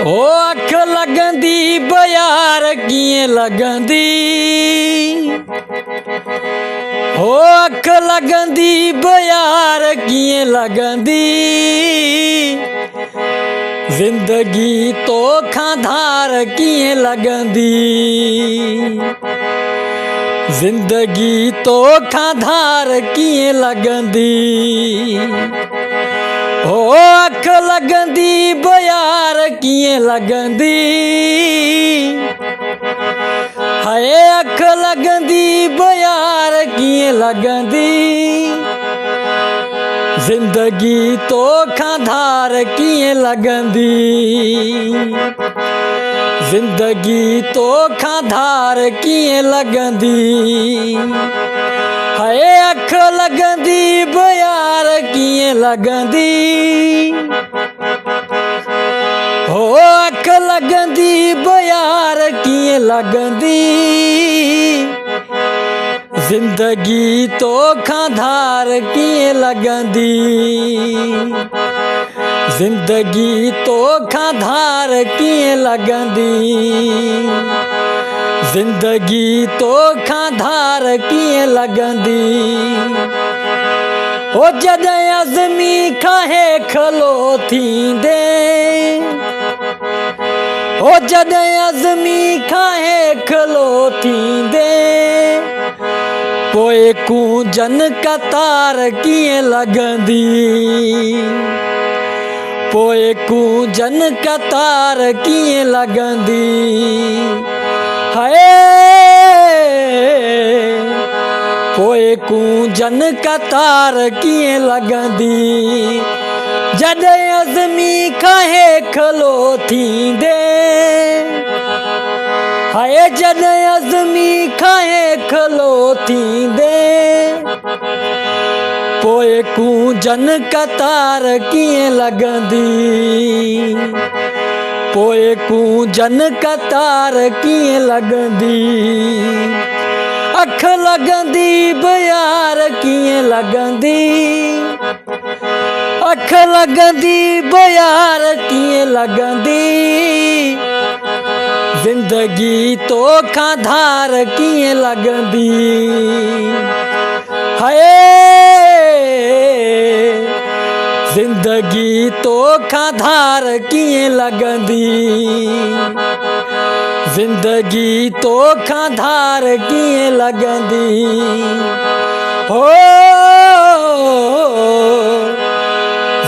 ओ अख लगंदी बयार कीअं लगंदी, ओ अख लगंदी बयार कीअं लगंदी, जिंदगी तोखां धार कीअं लगंदी, जिंदगी तोखां धार कीअं लगंदी। ओ अख लगंदी बयार कीअं लगंदी, हाय अख लगंदी बयार कीअं लगंदी, जिंदगी तोखां धार कीअं लगंदी, जिंदगी तोखां धार कीअं लगंदी, हाय अख लगंदी बयार कीअं लगंदी, हो अख लगंदी बयार कीअं लगंदी, जिंदगी तोखां धार कीअं लगंदी, जिंदगी तोखां धार कीअं लगंदी, जिंदगी तोखां धार कीअं लगंदी। ओ जॾहिं अज़मी खां खलो थींदे, ओ जॾहिं अज़मी खां खलो थींदे, पोइ कूंजन कतार कीअं लगंदी, पोइ कूंजन कतार कीअं लगंदी, हाय पोइ कूंजन कतार कीअं लगंदी, जॾहिं अज़मी खां खलो थींदे, हाय जॾहिं अज़मी खां खलो थींदे, पोइ कूंजन कतार कीअं लगंदी, पोइ कूंजन कतार कीअं लगंदी, अख लगंदी बयार कीअं लगंदी, अख लगंदी बयार कीअं लगंदी, जिंदगी तोखां धार कीअं लगंदी, हाय जिंदगी तोखां धार कीअं लगंदी, जिंदगी तोखां धार कीअं लगंदी, हो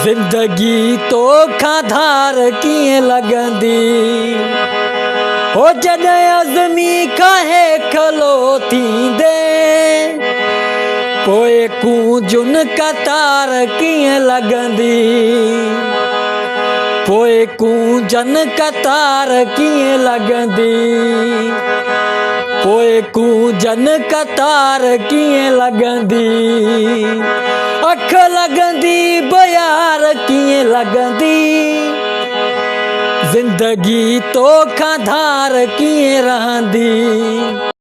जिंदगी तोखां धार कीअं लगंदी, हो जॾहिं अज़मी खां खलो थींदे, पोइ कूंजुन कतार कीअं लगंदी, पोइ कूंजन कतार कीअं लगंदी, पोइ कूंजन कतार कीअं लगंदी, अख लगंदी बयार कीअं लगंदी, जिंदगी तोखां धार कीअं रहंदी।